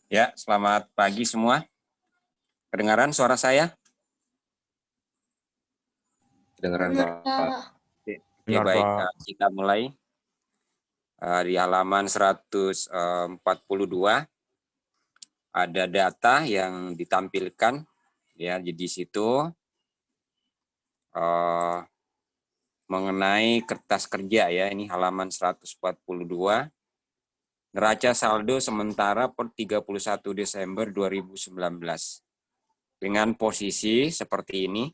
Ya, selamat pagi semua. Kedengaran suara saya? Kedengaran Pak. Oke, Benar, baik. Pak. Kita mulai di halaman 142 ada data yang ditampilkan ya. Jadi di situ mengenai kertas kerja ya. Ini halaman 142. Neraca saldo sementara per 31 Desember 2019. Dengan posisi seperti ini.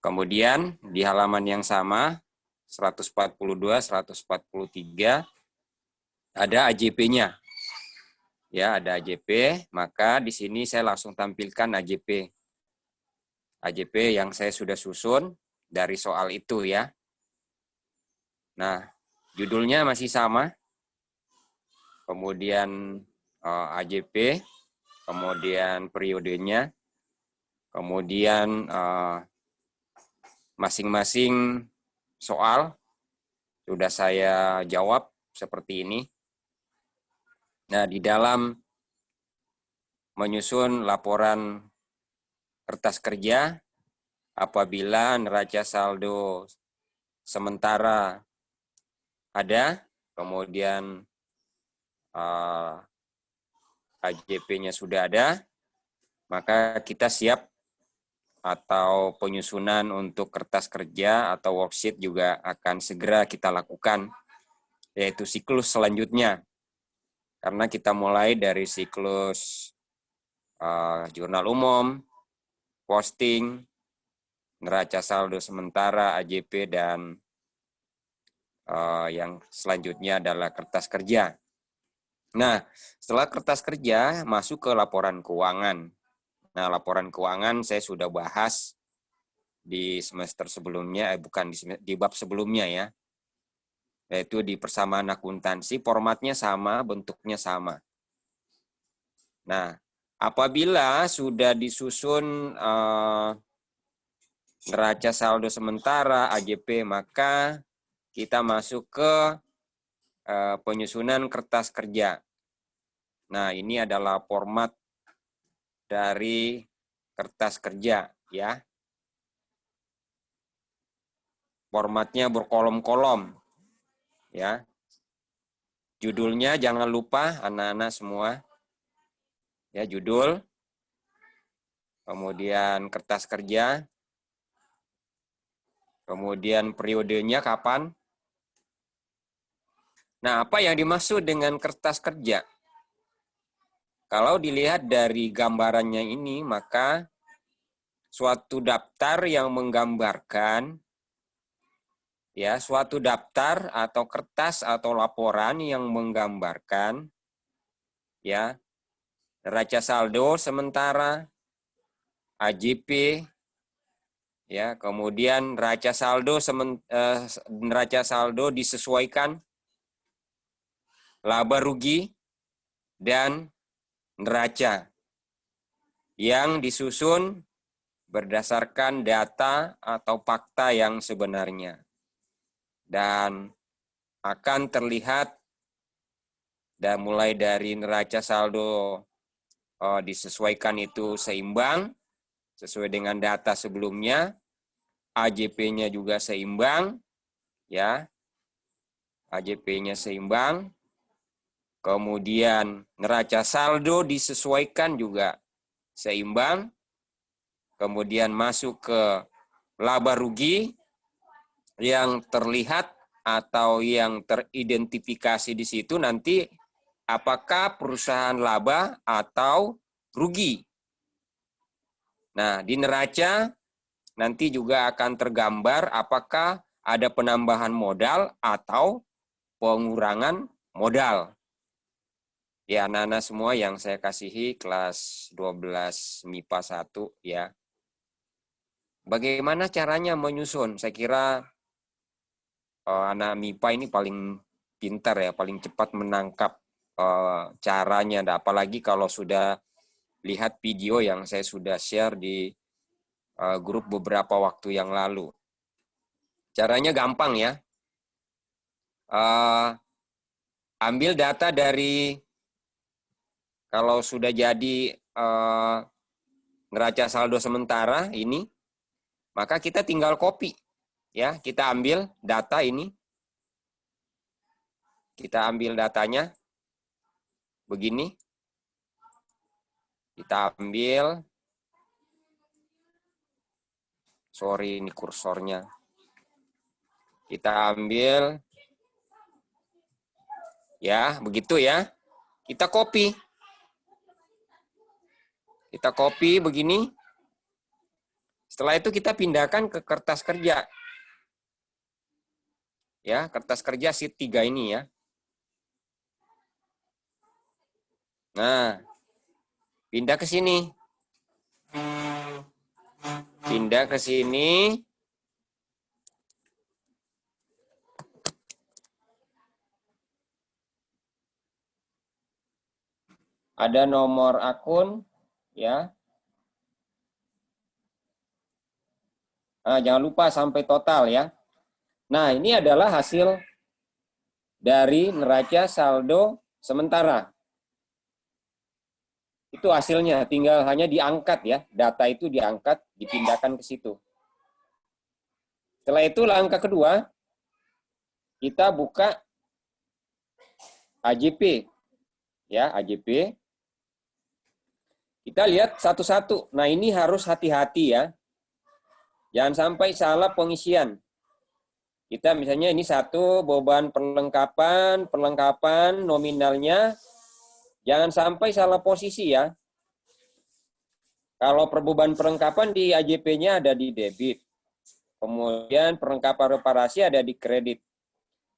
Kemudian di halaman yang sama 142, 143 ada AJP-nya. Ya, ada AJP, maka di sini saya langsung tampilkan AJP. AJP yang saya sudah susun dari soal itu ya. Nah, judulnya masih sama. Kemudian AJP, kemudian periodenya, kemudian masing-masing soal sudah saya jawab seperti ini. Nah, di dalam menyusun laporan kertas kerja, apabila neraca saldo sementara ada, kemudian AJP-nya sudah ada, maka kita siap atau penyusunan untuk kertas kerja atau worksheet juga akan segera kita lakukan, yaitu siklus selanjutnya. Karena kita mulai dari siklus jurnal umum, posting, neraca saldo sementara, AJP, dan yang selanjutnya adalah kertas kerja. Nah, setelah kertas kerja masuk ke laporan keuangan. Nah, laporan keuangan saya sudah bahas di semester sebelumnya, bukan di bab sebelumnya ya, yaitu di persamaan akuntansi, formatnya sama, bentuknya sama. Nah, apabila sudah disusun neraca saldo sementara, AJP, maka kita masuk ke penyusunan kertas kerja. Nah, ini adalah format dari kertas kerja ya. Formatnya berkolom-kolom ya. Judulnya jangan lupa anak-anak semua. Ya, judul. Kemudian kertas kerja. Kemudian periodenya kapan. Nah, apa yang dimaksud dengan kertas kerja? Kalau dilihat dari gambarannya ini, maka suatu daftar yang menggambarkan ya, suatu daftar atau kertas atau laporan yang menggambarkan ya neraca saldo sementara, AJP ya, kemudian neraca saldo disesuaikan, laba rugi, dan neraca yang disusun berdasarkan data atau fakta yang sebenarnya. Dan akan terlihat dan mulai dari neraca saldo disesuaikan itu seimbang sesuai dengan data sebelumnya, AJP-nya juga seimbang ya. AJP-nya seimbang. Kemudian neraca saldo disesuaikan juga seimbang. Kemudian masuk ke laba rugi yang terlihat atau yang teridentifikasi di situ nanti apakah perusahaan laba atau rugi. Nah, di neraca nanti juga akan tergambar apakah ada penambahan modal atau pengurangan modal. Ya, anak-anak semua yang saya kasihi kelas 12 MIPA 1 ya. Bagaimana caranya menyusun? Saya kira anak MIPA ini paling pintar ya, paling cepat menangkap caranya. Apalagi kalau sudah lihat video yang saya sudah share di grup beberapa waktu yang lalu. Caranya gampang ya. Ambil data dari Kalau sudah jadi neraca saldo sementara ini, maka kita tinggal copy. Ya, kita ambil data ini. Kita ambil datanya. Begini. Kita ambil. Sorry, ini kursornya. Kita ambil. Ya, begitu ya. Kita copy. Kita copy begini. Setelah itu kita pindahkan ke kertas kerja. Ya, kertas kerja sheet 3 ini ya. Nah, pindah ke sini. Pindah ke sini. Ada nomor akun ya. Nah, jangan lupa sampai total ya. Nah, ini adalah hasil dari neraca saldo sementara. Itu hasilnya, tinggal hanya diangkat ya. Data itu diangkat, dipindahkan ke situ. Setelah itu langkah kedua, kita buka AJP. Ya, AJP. Kita lihat satu-satu. Nah, ini harus hati-hati ya. Jangan sampai salah pengisian. Kita misalnya ini satu beban perlengkapan nominalnya. Jangan sampai salah posisi ya. Kalau beban perlengkapan di AJP-nya ada di debit. Kemudian perlengkapan reparasi ada di kredit.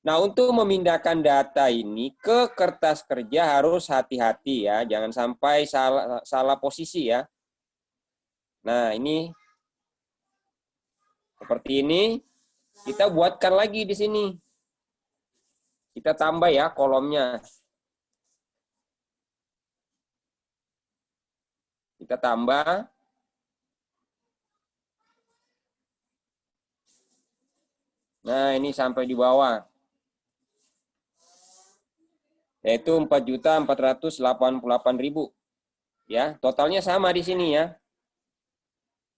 Nah, untuk memindahkan data ini ke kertas kerja harus hati-hati ya. Jangan sampai salah posisi ya. Nah, ini seperti ini, kita buatkan lagi di sini. Kita tambah ya kolomnya. Kita tambah. Nah, ini sampai di bawah. Yaitu 4.488.000. Ya, totalnya sama di sini ya.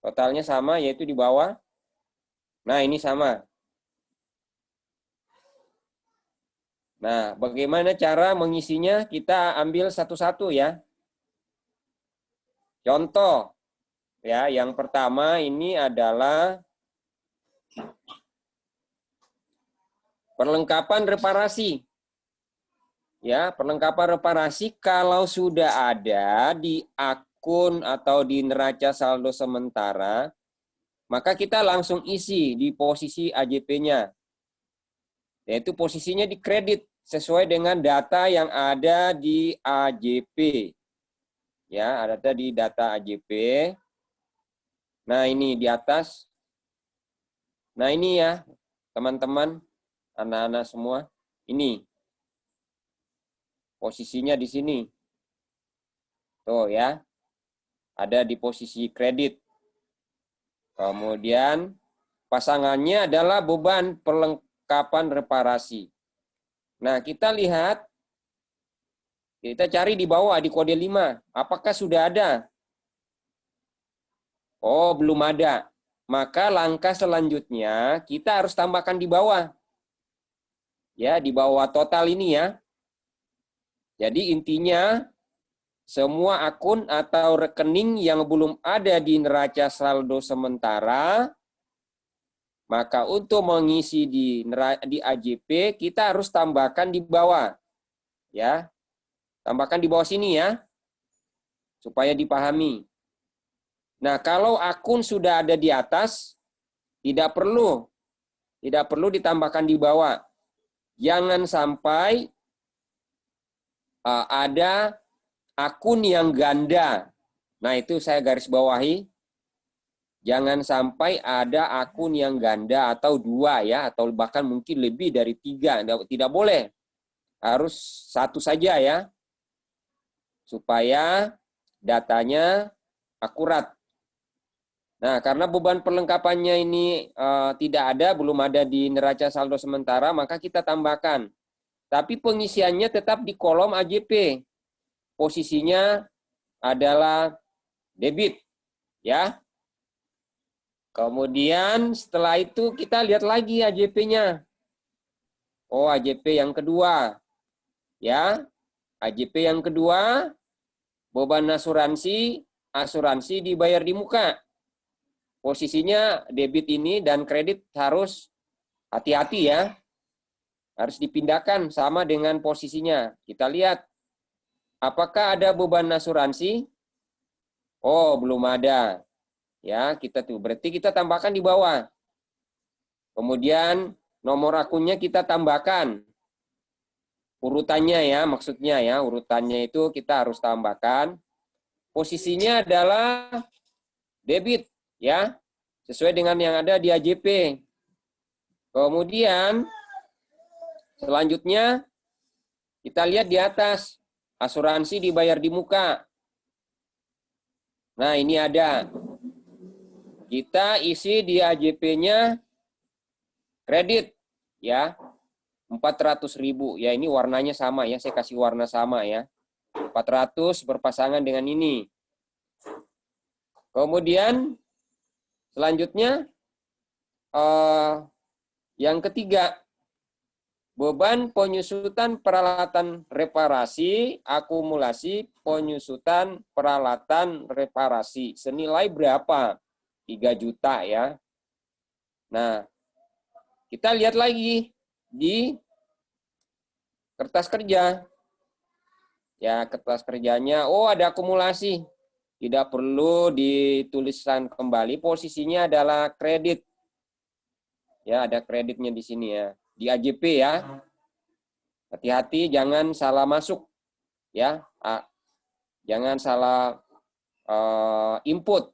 Totalnya sama yaitu di bawah. Nah, ini sama. Nah, bagaimana cara mengisinya? Kita ambil satu-satu ya. Contoh, ya, yang pertama ini adalah perlengkapan reparasi. Ya, perlengkapan reparasi kalau sudah ada di akun atau di neraca saldo sementara, maka kita langsung isi di posisi AJP-nya. Yaitu posisinya di kredit sesuai dengan data yang ada di AJP. Ya, ada di data AJP. Nah, ini di atas. Nah, ini ya, teman-teman, anak-anak semua. Ini. Posisinya di sini. Tuh ya. Ada di posisi kredit. Kemudian pasangannya adalah beban perlengkapan reparasi. Nah, kita lihat, kita cari di bawah, di kode 5. Apakah sudah ada? Oh, belum ada. Maka langkah selanjutnya, kita harus tambahkan di bawah. Ya, di bawah total ini ya. Jadi intinya, semua akun atau rekening yang belum ada di neraca saldo sementara, maka untuk mengisi di AJP, kita harus tambahkan di bawah. Ya, tambahkan di bawah sini ya, supaya dipahami. Nah, kalau akun sudah ada di atas, tidak perlu ditambahkan di bawah. Jangan sampai ada akun yang ganda. Nah, itu saya garis bawahi. Jangan sampai ada akun yang ganda atau 2 ya, atau bahkan mungkin lebih dari 3. Tidak boleh. Harus 1 saja ya. Supaya datanya akurat. Nah, karena beban perlengkapannya ini tidak ada, belum ada di neraca saldo sementara, maka kita tambahkan. Tapi pengisiannya tetap di kolom AJP. posisinya adalah debit, ya. Kemudian setelah itu kita lihat lagi AJP-nya. Oh, AJP yang kedua. Ya. AJP yang kedua, beban asuransi dibayar di muka. Posisinya debit ini dan kredit harus hati-hati ya. Harus dipindahkan sama dengan posisinya. Kita lihat apakah ada beban asuransi? Oh, belum ada. Ya, kita tuh berarti kita tambahkan di bawah. Kemudian nomor akunnya kita tambahkan. Urutannya ya, maksudnya ya, urutannya itu kita harus tambahkan. Posisinya adalah debit ya, sesuai dengan yang ada di AJP. Kemudian selanjutnya kita lihat di atas, asuransi dibayar di muka. Nah, ini ada. Kita isi di AJP-nya kredit ya. 400.000. Ya, ini warnanya sama ya, saya kasih warna sama ya. 400 berpasangan dengan ini. Kemudian selanjutnya yang ketiga, beban penyusutan peralatan reparasi, akumulasi penyusutan peralatan reparasi. Senilai berapa? 3 juta ya. Nah, kita lihat lagi di kertas kerja. Ya, kertas kerjanya, oh ada akumulasi. Tidak perlu dituliskan kembali, posisinya adalah kredit. Ya, ada kreditnya di sini ya. Di AJP ya. Hati-hati jangan salah masuk. Ya, jangan salah input.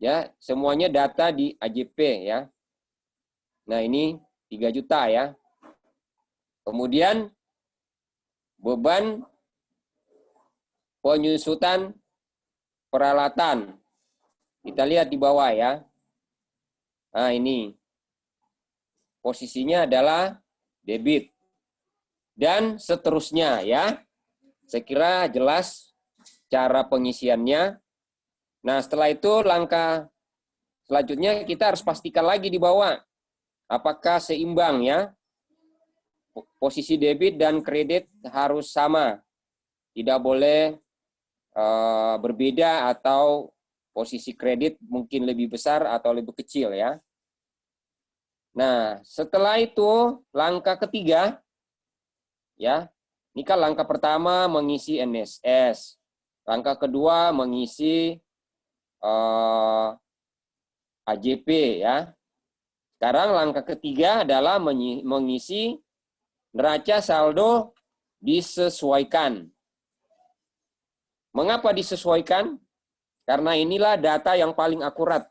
Ya, semuanya data di AJP ya. Nah, ini 3 juta ya. Kemudian beban penyusutan peralatan. Kita lihat di bawah ya. Nah, ini posisinya adalah debit. Dan seterusnya ya. Saya kira jelas cara pengisiannya. Nah, setelah itu langkah selanjutnya kita harus pastikan lagi di bawah. Apakah seimbang ya. Posisi debit dan kredit harus sama. Tidak boleh berbeda atau posisi kredit mungkin lebih besar atau lebih kecil ya. Nah, setelah itu langkah ketiga ya. Ini kan langkah pertama mengisi NSS. Langkah kedua mengisi AJP ya. Sekarang langkah ketiga adalah mengisi neraca saldo disesuaikan. Mengapa disesuaikan? Karena inilah data yang paling akurat.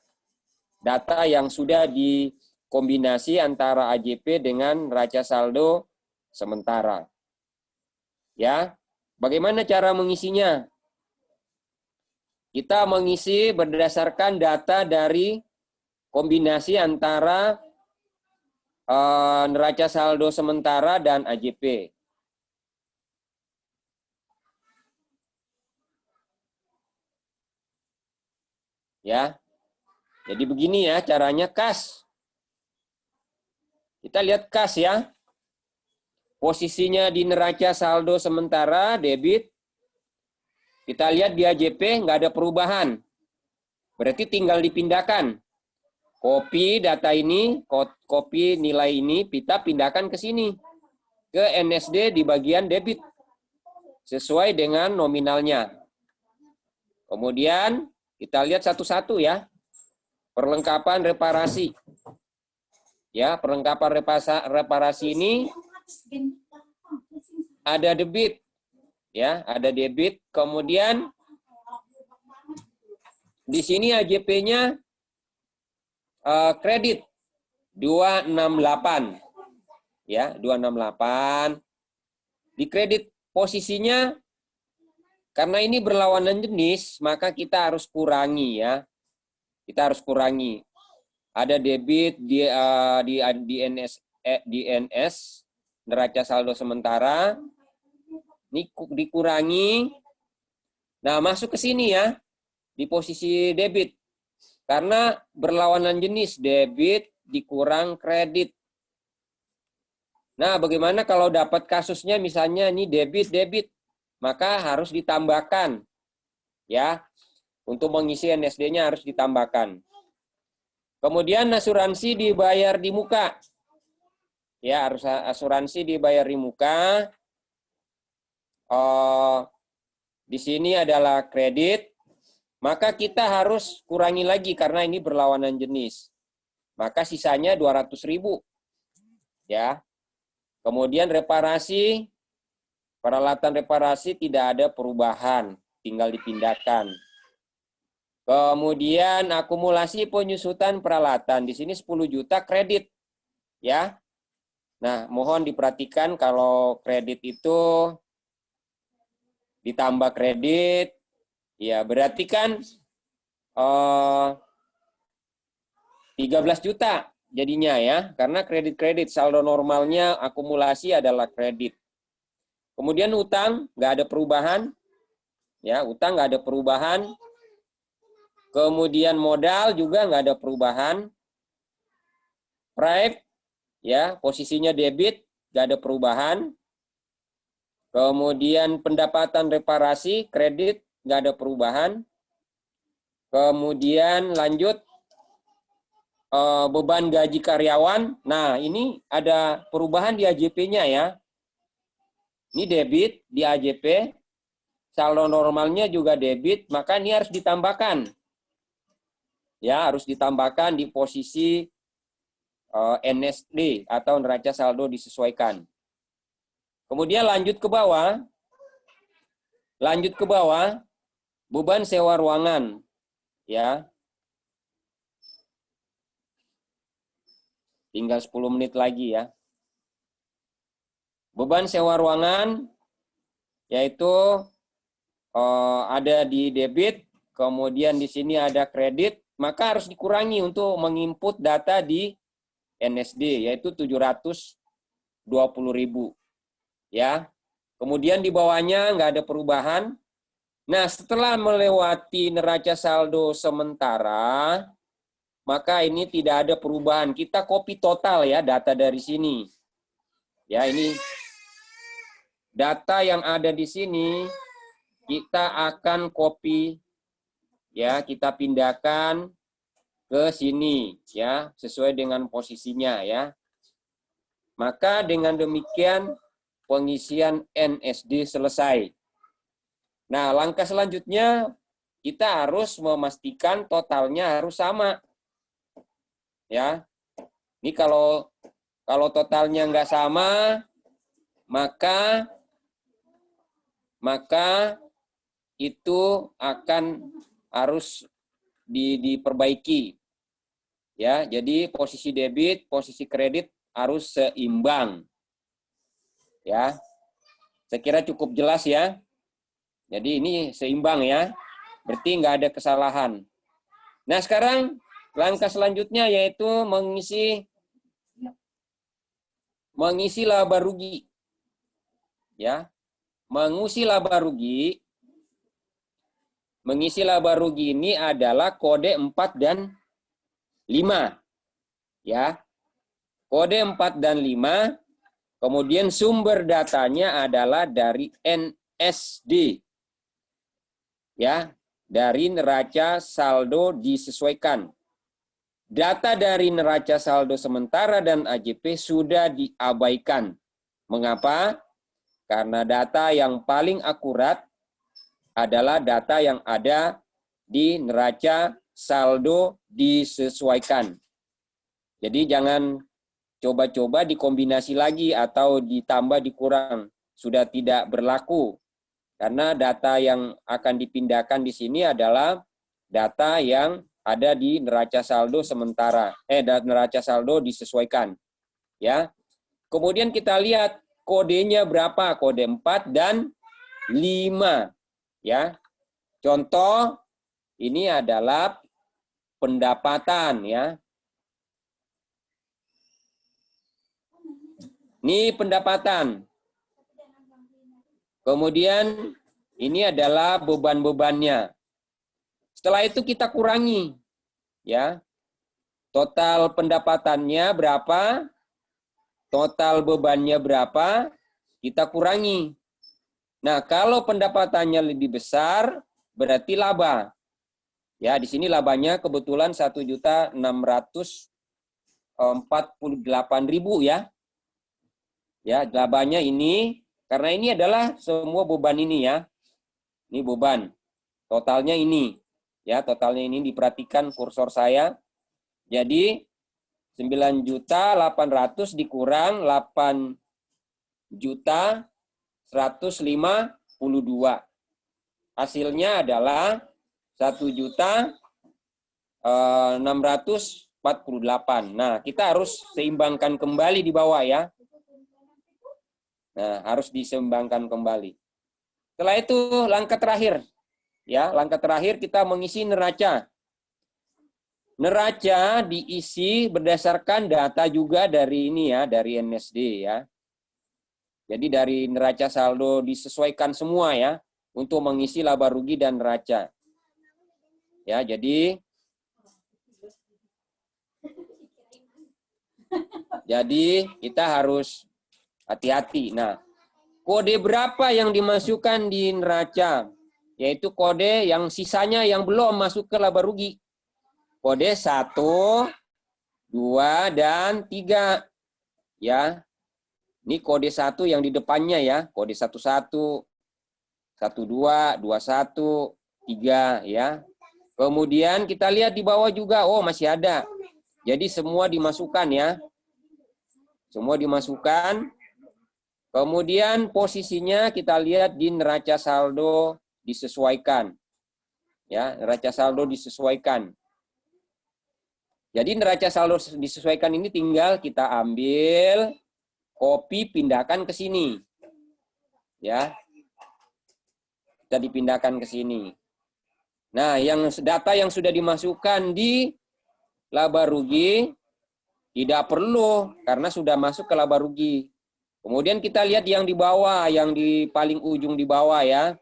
Data yang sudah dikombinasi antara AJP dengan neraca saldo sementara. Ya, bagaimana cara mengisinya? Kita mengisi berdasarkan data dari kombinasi antara neraca saldo sementara dan AJP. Ya. Jadi begini ya caranya kas. Kita lihat kas ya. Posisinya di neraca saldo sementara debit. Kita lihat di AJP nggak ada perubahan. Berarti tinggal dipindahkan. Copy data ini, copy nilai ini, kita pindahkan ke sini. Ke NSD di bagian debit. Sesuai dengan nominalnya. Kemudian kita lihat satu-satu ya. Perlengkapan reparasi. Ya, perlengkapan reparasi ini ada debit. Ya, ada debit. Kemudian di sini AJP-nya kredit 268. Ya, 268. Di kredit posisinya karena ini berlawanan jenis, maka kita harus kurangi ya. Kita harus kurangi. Ada debit di NS neraca saldo sementara Ini dikurangi. Nah, masuk ke sini ya, di posisi debit. Karena berlawanan jenis, debit dikurang kredit. Nah, bagaimana kalau dapat kasusnya misalnya ini debit, maka harus ditambahkan. Ya, untuk mengisi NSD-nya harus ditambahkan. Kemudian asuransi dibayar di muka. Ya, harus asuransi dibayar di muka. Di sini adalah kredit, maka kita harus kurangi lagi karena ini berlawanan jenis. Maka sisanya 200.000. Ya. Kemudian reparasi, peralatan reparasi tidak ada perubahan, tinggal dipindahkan. Kemudian akumulasi penyusutan peralatan, di sini 10 juta kredit. Ya. Nah, mohon diperhatikan kalau kredit itu ditambah kredit, ya berarti kan 13 juta jadinya ya, karena kredit saldo normalnya akumulasi adalah kredit. Kemudian utang nggak ada perubahan, ya utang nggak ada perubahan. Kemudian modal juga nggak ada perubahan. Prive ya posisinya debit nggak ada perubahan. Kemudian pendapatan reparasi kredit nggak ada perubahan. Kemudian lanjut beban gaji karyawan. Nah, ini ada perubahan di AJP-nya ya. Ini debit di AJP. Saldo normalnya juga debit, maka ini harus ditambahkan. Ya, harus ditambahkan di posisi NSD atau neraca saldo disesuaikan. Kemudian lanjut ke bawah. Lanjut ke bawah, beban sewa ruangan. Ya. Tinggal 10 menit lagi ya. Beban sewa ruangan yaitu ada di debit, kemudian di sini ada kredit, maka harus dikurangi untuk menginput data di NSD yaitu 720.000. Ya. Kemudian di bawahnya nggak ada perubahan. Nah, setelah melewati neraca saldo sementara, maka ini tidak ada perubahan. Kita copy total ya data dari sini. Ya, ini data yang ada di sini kita akan copy ya, kita pindahkan ke sini ya, sesuai dengan posisinya ya. Maka dengan demikian pengisian NSD selesai. Nah, langkah selanjutnya kita harus memastikan totalnya harus sama. Ya. Ini kalau totalnya nggak sama, maka itu akan harus diperbaiki. Ya, jadi posisi debit, posisi kredit harus seimbang. Ya. Saya kira cukup jelas ya. Jadi ini seimbang ya. Berarti nggak ada kesalahan. Nah, sekarang langkah selanjutnya yaitu mengisi laba rugi. Ya. Mengisi laba rugi. Mengisi laba rugi ini adalah kode 4 dan 5. Ya. Kode 4 dan 5. Kemudian sumber datanya adalah dari NSD. Ya, dari neraca saldo disesuaikan. Data dari neraca saldo sementara dan AJP sudah diabaikan. Mengapa? Karena data yang paling akurat adalah data yang ada di neraca saldo disesuaikan. Jadi jangan coba-coba dikombinasi lagi atau ditambah dikurang. Sudah tidak berlaku. Karena data yang akan dipindahkan di sini adalah data yang ada di neraca saldo sementara. Neraca saldo disesuaikan. Ya. Kemudian kita lihat kodenya berapa? Kode 4 dan 5. Ya. Contoh ini adalah pendapatan ya. Ini pendapatan. Kemudian ini adalah beban-bebannya. Setelah itu kita kurangi, ya. Total pendapatannya berapa? Total bebannya berapa? Kita kurangi. Nah, kalau pendapatannya lebih besar, berarti laba. Ya, di sini labanya kebetulan 1.648.000 ya. Ya, labanya ini karena ini adalah semua beban ini ya. Ini beban. Totalnya ini. Ya, totalnya ini diperhatikan kursor saya. Jadi 9.800.000 dikurang 8.152. Hasilnya adalah 1.648. Nah, kita harus seimbangkan kembali di bawah ya. Nah, harus diseimbangkan kembali. Setelah itu langkah terakhir. Ya, langkah terakhir kita mengisi neraca. Neraca diisi berdasarkan data juga dari ini ya, dari NSD ya. Jadi dari neraca saldo disesuaikan semua ya untuk mengisi laba rugi dan neraca. Ya, jadi kita harus hati-hati. Nah, kode berapa yang dimasukkan di neraca? Yaitu kode yang sisanya yang belum masuk ke laba rugi. Kode 1, 2, dan 3. Ya. Ini kode 1 yang di depannya ya. Kode 11, 12, 21, 3 ya. Kemudian kita lihat di bawah juga, oh masih ada. Jadi semua dimasukkan ya. Semua dimasukkan. Kemudian posisinya kita lihat di neraca saldo disesuaikan. Ya, neraca saldo disesuaikan. Jadi neraca saldo disesuaikan ini tinggal kita ambil, copy, pindahkan ke sini. Ya. Kita dipindahkan ke sini. Nah, data yang sudah dimasukkan di laba rugi tidak perlu karena sudah masuk ke laba rugi. Kemudian kita lihat yang di bawah, yang di paling ujung di bawah ya.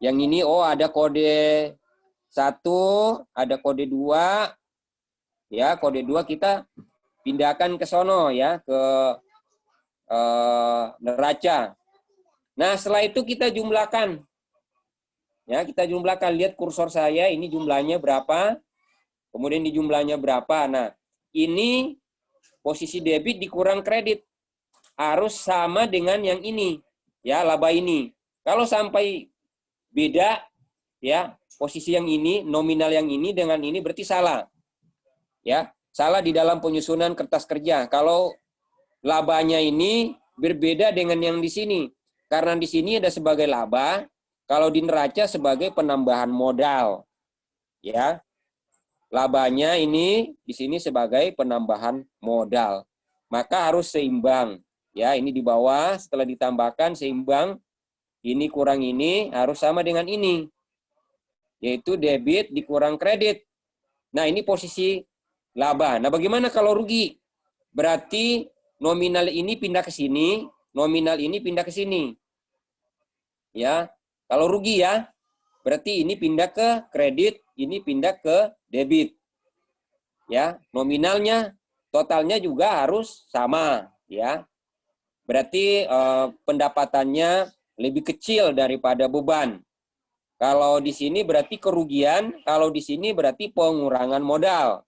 Yang ini oh ada kode 1, ada kode 2. Ya, kode 2 kita pindahkan ke sono ya, ke neraca. Nah, setelah itu kita jumlahkan. Ya, kita jumlahkan, lihat kursor saya ini jumlahnya berapa. Kemudian di jumlahnya berapa. Nah, ini posisi debit dikurang kredit. Harus sama dengan yang ini. Ya, laba ini. Kalau sampai beda ya, posisi yang ini, nominal yang ini dengan ini berarti salah. Ya, salah di dalam penyusunan kertas kerja. Kalau labanya ini berbeda dengan yang di sini. Karena di sini ada sebagai laba, kalau di neraca sebagai penambahan modal. Ya. Labanya ini di sini sebagai penambahan modal. Maka harus seimbang. Ya, ini di bawah setelah ditambahkan seimbang. Ini kurang ini harus sama dengan ini. Yaitu debit dikurang kredit. Nah, ini posisi laba. Nah, bagaimana kalau rugi? Berarti nominal ini pindah ke sini, nominal ini pindah ke sini. Ya. Kalau rugi ya, berarti ini pindah ke kredit, ini pindah ke debit. Ya, nominalnya, totalnya juga harus sama, ya. Berarti pendapatannya lebih kecil daripada beban. Kalau di sini berarti kerugian, kalau di sini berarti pengurangan modal.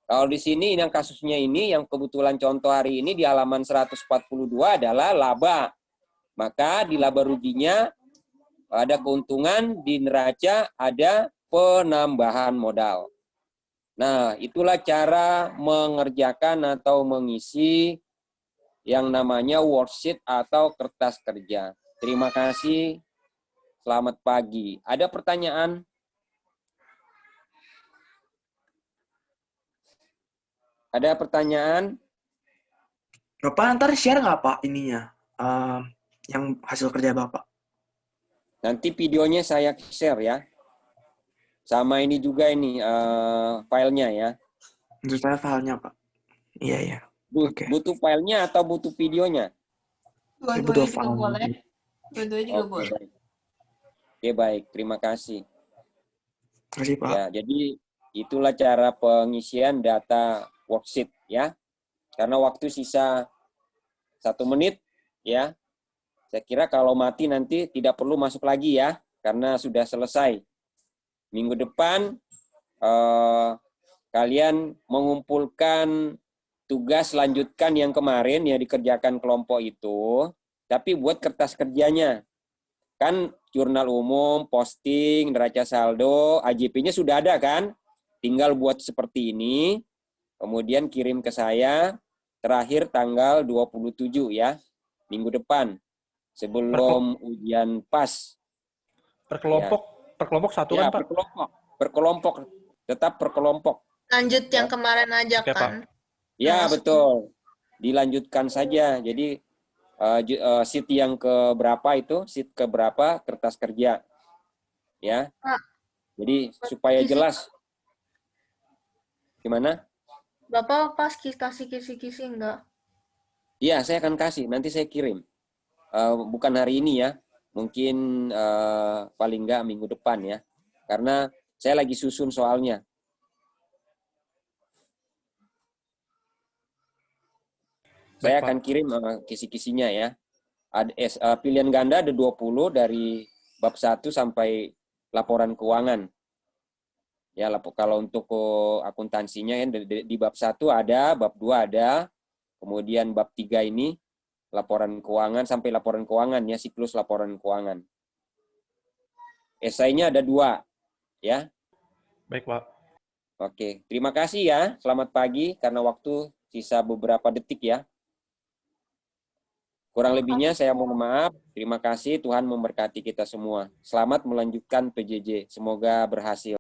Kalau di sini yang kasusnya ini, yang kebetulan contoh hari ini di halaman 142 adalah laba. Maka di laba ruginya ada keuntungan, di neraca ada penambahan modal. Nah, itulah cara mengerjakan atau mengisi yang namanya worksheet atau kertas kerja. Terima kasih. Selamat pagi. Ada pertanyaan? Ada pertanyaan? Bapak ntar share nggak Pak ininya, yang hasil kerja Bapak? Nanti videonya saya share ya. Sama ini juga ini filenya ya. Menurut saya filenya Pak. Iya ya. Oke. Butuh filenya atau butuh videonya? Saya butuh file. Dua-dua juga Oke, boleh. baik. Oke, baik. Terima kasih. Terima kasih, Pak. Ya, jadi itulah cara pengisian data worksheet ya. Karena waktu sisa 1 menit ya. Saya kira kalau mati nanti tidak perlu masuk lagi ya, karena sudah selesai. Minggu depan kalian mengumpulkan tugas lanjutkan yang kemarin ya dikerjakan kelompok itu, tapi buat kertas kerjanya. Kan jurnal umum, posting, neraca saldo, AJP-nya sudah ada kan? Tinggal buat seperti ini, kemudian kirim ke saya, terakhir tanggal 27 ya, minggu depan, sebelum ujian PAS. Per kelompok satu Ya, kan, Pak? per kelompok, tetap per kelompok. Lanjut yang kemarin aja Oke, kan. Ya, Masuk. betul. Dilanjutkan saja. Jadi, sheet yang keberapa itu, sheet keberapa kertas kerja. Ya. Pak, Jadi, supaya kisi- jelas. Gimana? Bapak pas kasih kisi-kisi enggak? Iya, saya akan kasih. Nanti saya kirim. Bukan hari ini ya. Mungkin paling enggak minggu depan ya. Karena saya lagi susun soalnya. Saya Baik, akan kirim kisi-kisinya ya. Pilihan ganda ada 20 dari bab 1 sampai laporan keuangan. Ya, kalau untuk akuntansinya ya, di bab 1 ada, bab 2 ada, kemudian bab 3 ini laporan keuangan sampai laporan keuangan ya, siklus laporan keuangan. Esainya ada 2 ya. Baik, Pak. Oke, terima kasih ya. Selamat pagi karena waktu sisa beberapa detik ya. Kurang lebihnya saya mohon maaf. Terima kasih, Tuhan memberkati kita semua. Selamat melanjutkan PJJ. Semoga berhasil.